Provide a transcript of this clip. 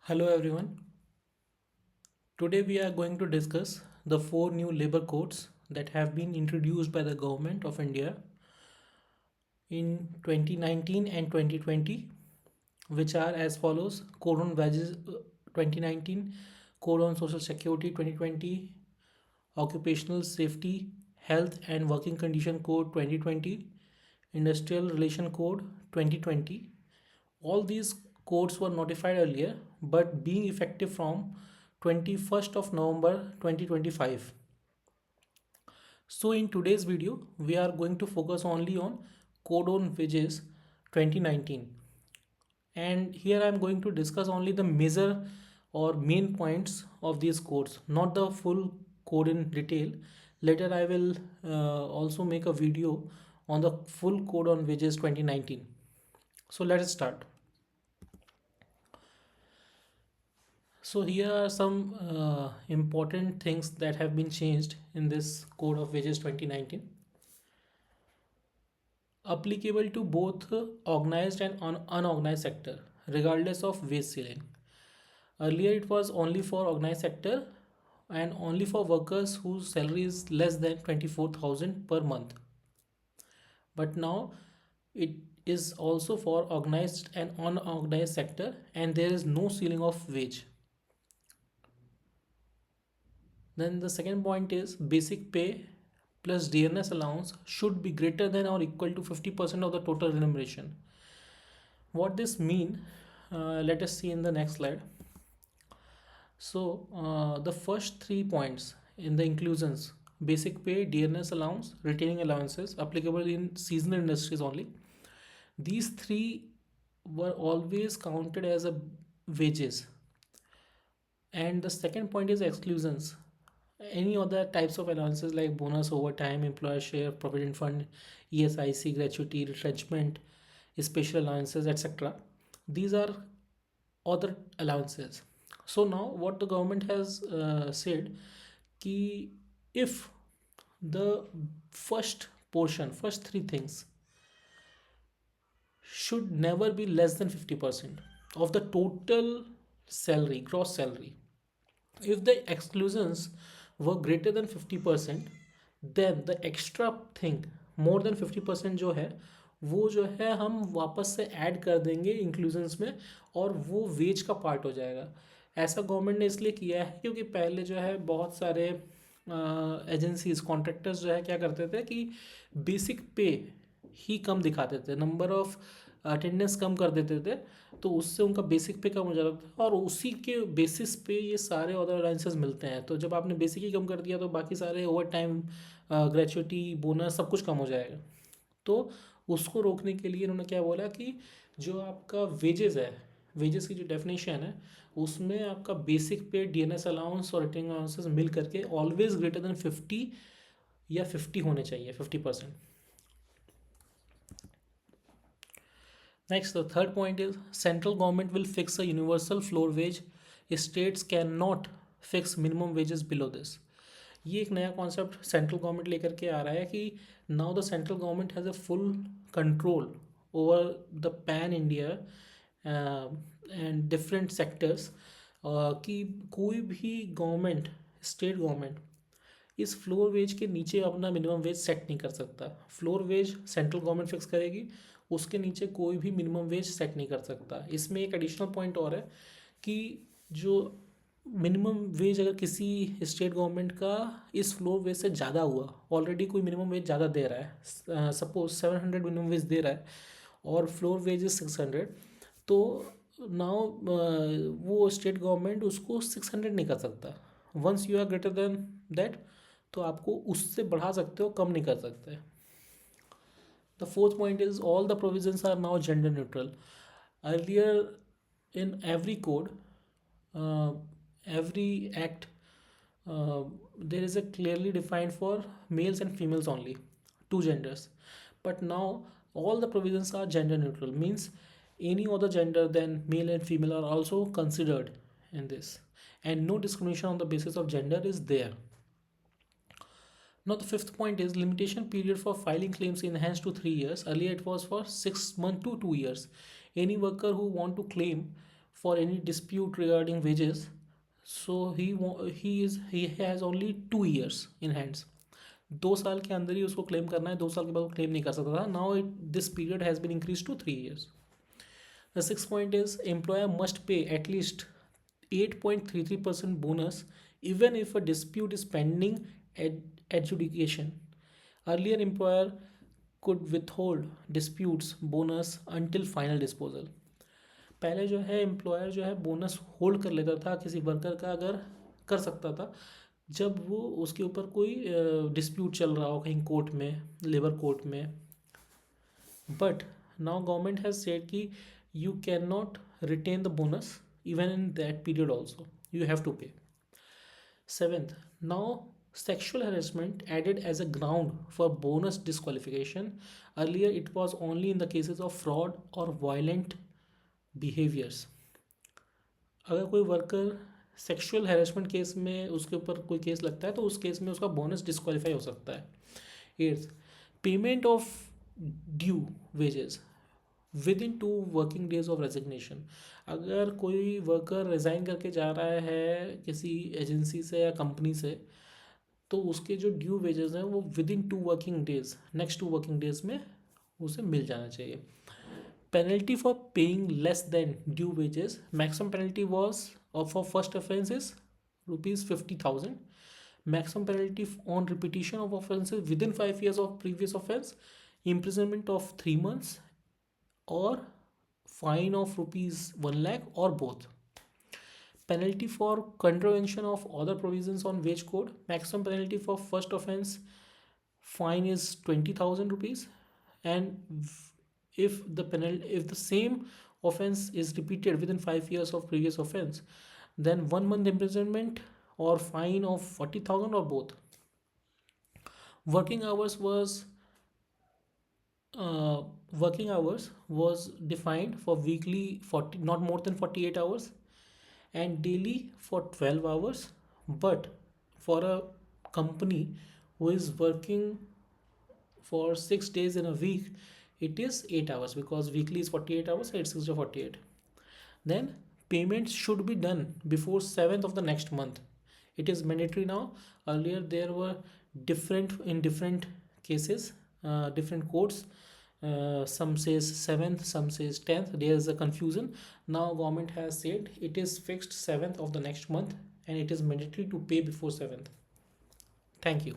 Hello everyone. Today we are going to discuss the four new labor codes that have been introduced by the government of India in 2019 and 2020, which are as follows: Code on Wages 2019, Code on Social Security 2020, Occupational Safety, Health and Working Condition Code 2020, Industrial Relation Code 2020. All these codes were notified earlier but being effective from 21st of November 2025. So in today's video, we are going to focus only on Code on Wages 2019. And here I am going to discuss only the major or main points of these codes, not the full code in detail. Later I will also make a video on the full Code on Wages 2019. So let us start. So here are some important things that have been changed in this Code of Wages 2019, applicable to both organized and unorganized sector, regardless of wage ceiling. Earlier, it was only for organized sector and only for workers whose salary is less than 24,000 per month. But now it is also for organized and unorganized sector, and there is no ceiling of wage. Then the second point is basic pay plus dearness allowance should be greater than or equal to 50% of the total remuneration. What this mean? Let us see in the next slide. So the first 3 points in the inclusions: basic pay, dearness allowance, retaining allowances applicable in seasonal industries only. These three were always counted as a wages. And the second point is exclusions. Any other types of allowances like bonus, overtime, employer share, provident fund, ESIC, gratuity, retrenchment, special allowances, etc. These are other allowances. So now what the government has said ki if the first portion, first three things should never be less than 50% of the total salary, gross salary. If the exclusions were greater than 50%, then the extra thing more than 50% जो है वो जो है हम वापस से add कर देंगे इंक्लूजन्स में, और वो वेज का पार्ट हो जाएगा. ऐसा गवर्नमेंट ने इसलिए किया है क्योंकि पहले जो है बहुत सारे एजेंसीज कॉन्ट्रैक्टर्स जो है क्या करते थे कि बेसिक पे ही कम दिखाते थे, नंबर ऑफ अटेंडेंस कम कर देते थे, तो उससे उनका बेसिक पे कम हो जाता था और उसी के बेसिस पे ये सारे अदर अलाउंसेस मिलते हैं. तो जब आपने बेसिक ही कम कर दिया तो बाकी सारे ओवर टाइम, ग्रेचुइटी, बोनस सब कुछ कम हो जाएगा. तो उसको रोकने के लिए इन्होंने क्या बोला कि जो आपका वेजेस है, वेजेस की जो डेफिनेशन है उसमें आपका बेसिक पे, डीएनएस अलाउंस और रिटेनिंग अलाउंसेस मिल करके ऑलवेज ग्रेटर देन 50 या 50 होने चाहिए, 50%. Next, the third point is central government will fix a universal floor wage. States cannot fix minimum wages below this. ये एक नया कॉन्सेप्ट सेंट्रल गवर्नमेंट लेकर के आ रहा है कि now the central government has a full control over the pan India and different sectors, कि कोई भी गवर्नमेंट, स्टेट गवर्नमेंट इस फ्लोर वेज के नीचे अपना मिनिमम वेज सेट नहीं कर सकता. Floor wage central government fix करेगी, उसके नीचे कोई भी मिनिमम वेज सेट नहीं कर सकता. इसमें एक एडिशनल पॉइंट और है कि जो मिनिमम वेज अगर किसी स्टेट गवर्नमेंट का इस फ्लोर वेज से ज़्यादा हुआ, ऑलरेडी कोई मिनिमम वेज ज़्यादा दे रहा है, सपोज 700 मिनिमम वेज दे रहा है और फ्लोर वेज इज 600, तो नाउ वो स्टेट गवर्नमेंट उसको 600 नहीं कर सकता. Once you are greater than that तो आपको उससे बढ़ा सकते हो, कम नहीं कर सकते. The fourth point is all the provisions are now gender neutral. Earlier, in every code, uh, every act, there is a clearly defined for males and females only, two genders. But now all the provisions are gender neutral, means any other gender than male and female are also considered in this, and no discrimination on the basis of gender is there. Now the fifth point is limitation period for filing claims enhanced to 3 years. Earlier it was for 6 months to 2 years. Any worker who want to claim for any dispute regarding wages. So he has only 2 years in hands. 2 साल के अंदर ही उसको claim करना है, 2 साल के बाद वो क्लेम नहीं कर सकता था. Now this period has been increase to 3 years. The sixth point is employer must pay at least 8.33% bonus even if a dispute is pending adjudication. Earlier, employer could withhold disputes bonus until final disposal. पहले जो है employer जो है bonus hold कर लेता था किसी worker का, अगर कर सकता था जब वो उसके ऊपर कोई डिस्प्यूट चल रहा हो कहीं कोर्ट में, लेबर कोर्ट में. But now government has said कि you cannot retain the bonus even in that period also, you have to pay. Seventh, now sexual harassment added as a ground for bonus disqualification. Earlier it was only in the cases of fraud or violent behaviors. अगर कोई worker sexual harassment case में उसके ऊपर कोई case लगता है तो उस केस में उसका बोनस डिस्क्वालीफाई हो सकता है. Eighth, payment of due wages with in 2 working days of resignation. अगर कोई वर्कर रिज़ाइन करके जा रहा है किसी एजेंसी से या कंपनी से, तो उसके जो ड्यू वेजेस हैं वो with in 2 working days, next 2 working days में उसे मिल जाना चाहिए. Penalty for paying less than due wages, maximum penalty was for first offence is ₹50,000. Maximum penalty on repetition of offences within 5 years of previous offence, imprisonment of 3 months or fine of ₹1 lakh or both. Penalty for contravention of other provisions on wage code, maximum penalty for first offence fine is ₹20,000, and if the same offence is repeated within 5 years of previous offence, then 1 month imprisonment or fine of 40,000 or both. Working hours was defined for weekly 40, not more than 48 hours, and daily for 12 hours. But for a company who is working for 6 days in a week, it is 8 hours, because weekly is 48 hours, 8 6 to 48. Then payments should be done before 7th of the next month. It is mandatory now. Earlier there were different cases, different courts. Some says 7th, some says 10th. There is a confusion. Now government has said it is fixed 7th of the next month, and it is mandatory to pay before 7th. Thank you.